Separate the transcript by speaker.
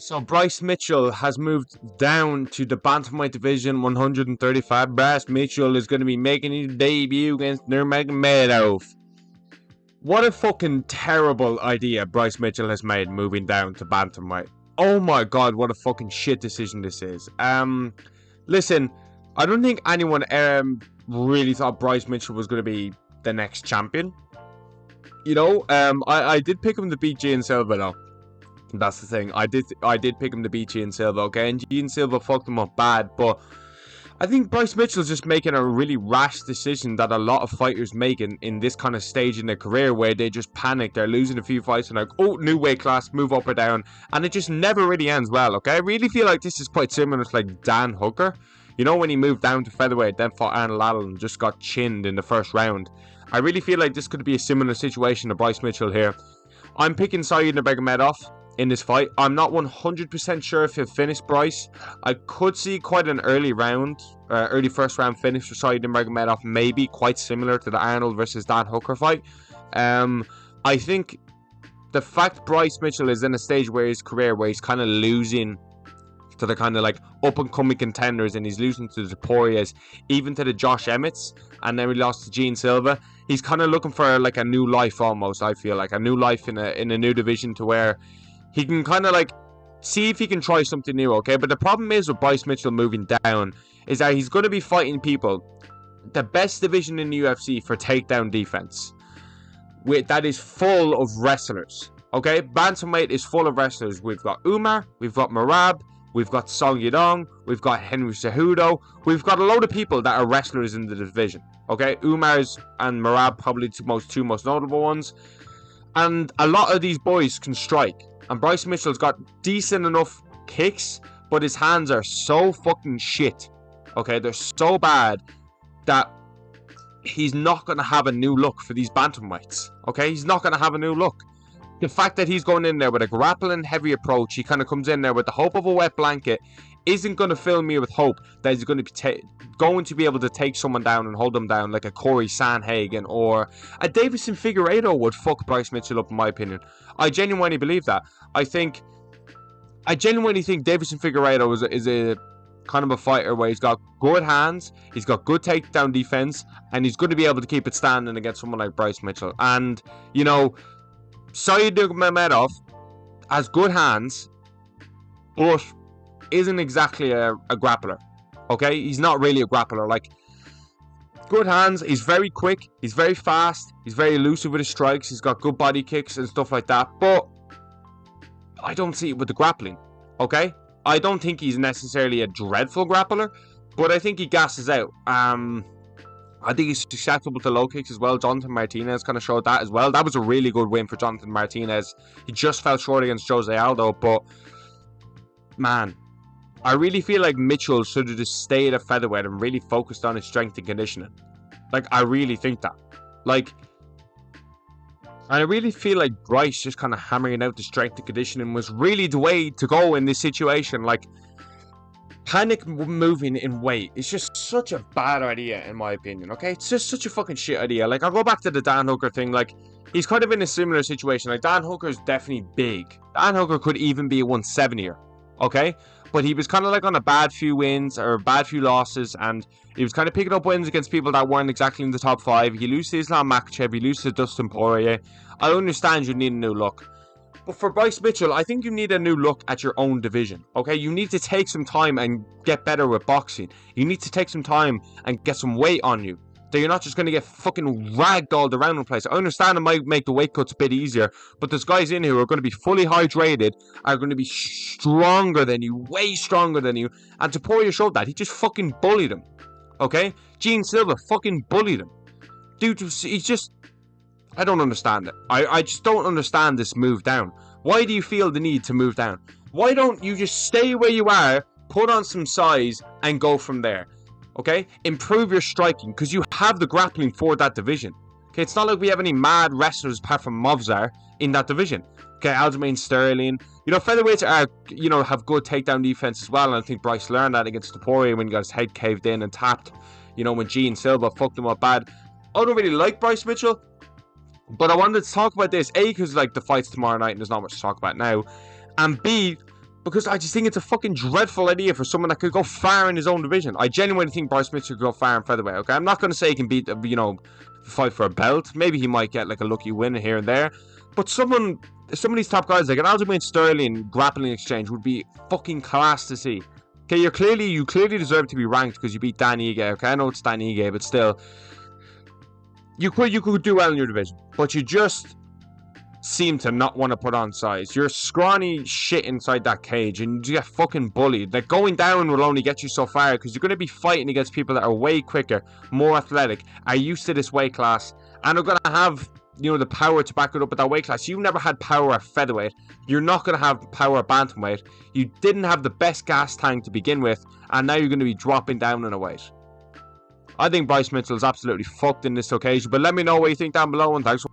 Speaker 1: So Bryce Mitchell has moved down to the bantamweight division, 135. Bryce Mitchell is going to be making his debut against Nurmagomedov. What a fucking terrible idea Bryce Mitchell has made moving down to bantamweight. Oh my god, what a fucking shit decision this is. Listen, I don't think anyone really thought Bryce Mitchell was going to be the next champion. I did pick him to beat Gian Silva though. That's the thing. I did pick him to beat Gian Silva, okay? And Gian Silva fucked him up bad, but I think Bryce Mitchell's just making a really rash decision that a lot of fighters make in this kind of stage in their career where they just panic. They're losing a few fights and like, oh, new weight class, move up or down. And it just never really ends well, okay? I really feel like this is quite similar to like Dan Hooker. You know, when he moved down to featherweight, then fought Arnold Allen and just got chinned in the first round. I really feel like this could be a similar situation to Bryce Mitchell here. I'm picking Saeed Nurmagomedov in this fight. I'm not 100% sure if he'll finish Bryce. I could see quite an early first round finish for Saeed Nurmagomedov, maybe quite similar to the Arnold versus Dan Hooker fight. I think the fact Bryce Mitchell is in a stage where his career where he's kind of losing to the kind of like up and coming contenders, and he's losing to the Poiriers, even to the Josh Emmets, and then he lost to Gian Silva. He's kind of looking for like a new life almost. I feel like a new life in a new division to where he can kind of like see if he can try something new, okay? But the problem is with Bryce Mitchell moving down is that he's going to be fighting people, the best division in the UFC for takedown defense, that is full of wrestlers, okay? Bantamweight is full of wrestlers. We've got Umar, we've got Merab, we've got Song Yadong, we've got Henry Cejudo, we've got a load of people that are wrestlers in the division, okay? Umar's and Merab probably two most notable ones. And a lot of these boys can strike. And Bryce Mitchell's got decent enough kicks, but his hands are so fucking shit. Okay, they're so bad that he's not going to have a new look for these bantamweights. Okay, he's not going to have a new look. The fact that he's going in there with a grappling heavy approach, he kind of comes in there with the hope of a wet blanket, isn't going to fill me with hope that he's going to be able to take someone down and hold them down like a Corey Sanhagen or a Davison Figueiredo would fuck Bryce Mitchell up, in my opinion. I genuinely believe that. I genuinely think Davison Figueiredo is a kind of a fighter where he's got good hands, he's got good takedown defense, and he's going to be able to keep it standing against someone like Bryce Mitchell. And, you know, Saeed Nurmagomedov has good hands, but isn't exactly a grappler. Okay, he's not really a grappler. Like, good hands, he's very quick, he's very fast, he's very elusive with his strikes, he's got good body kicks and stuff like that, but I don't see it with the grappling. Okay, I don't think he's necessarily a dreadful grappler, but I think he gasses out. I think he's susceptible to low kicks as well. Jonathan Martinez kind of showed that as well. That was a really good win for Jonathan Martinez. He just fell short against Jose Aldo, but man, I really feel like Mitchell should have just stayed at featherweight and really focused on his strength and conditioning. Like, I really think that. Like, and I really feel like Bryce just kind of hammering out the strength and conditioning was really the way to go in this situation. Like, panic moving in weight is just such a bad idea, in my opinion, okay? It's just such a fucking shit idea. Like, I'll go back to the Dan Hooker thing. Like, he's kind of in a similar situation. Like, Dan Hooker's definitely big. Dan Hooker could even be a 170er, okay? But he was kind of like on a bad few wins or bad few losses, and he was kind of picking up wins against people that weren't exactly in the top 5. He loses to Islam Makhachev, he loses to Dustin Poirier. I understand you need a new look. But for Bryce Mitchell, I think you need a new look at your own division, okay? You need to take some time and get better with boxing. You need to take some time and get some weight on you. That you're not just going to get fucking ragdolled around the place. I understand it might make the weight cuts a bit easier, but there's guys in here who are going to be fully hydrated, are going to be stronger than you, way stronger than you, and Taporia showed that. He just fucking bullied him, okay? Gian Silva fucking bullied him. Dude, he's just... I don't understand it. I just don't understand this move down. Why do you feel the need to move down? Why don't you just stay where you are, put on some size, and go from there? Okay? Improve your striking, because you have the grappling for that division. Okay, it's not like we have any mad wrestlers apart from Movzar in that division. Okay, Aljamain Sterling. You know, featherweights are, you know, have good takedown defense as well, and I think Bryce learned that against Taporia when he got his head caved in and tapped. You know, when Gian Silva fucked him up bad. I don't really like Bryce Mitchell, but I wanted to talk about this, A, because like the fight's tomorrow night and there's not much to talk about now, and B, Because I just think it's a fucking dreadful idea for someone that could go far in his own division. I genuinely think Bryce Mitchell could go far in featherweight, okay? I'm not going to say he can beat, fight for a belt. Maybe he might get, like, a lucky win here and there. But some of these top guys, like an Aljamain Sterling grappling exchange would be fucking class to see. Okay, you clearly deserve to be ranked because you beat Dan Ige, okay? I know it's Dan Ige, but still. You could do well in your division. But you just seem to not want to put on size. You're scrawny shit inside that cage and you get fucking bullied. Like, going down will only get you so far because you're going to be fighting against people that are way quicker, more athletic, are used to this weight class, and are going to have, the power to back it up at that weight class. You've never had power at featherweight. You're not going to have power at bantamweight. You didn't have the best gas tank to begin with, and now you're going to be dropping down in a weight. I think Bryce Mitchell is absolutely fucked in this occasion, but let me know what you think down below, and thanks for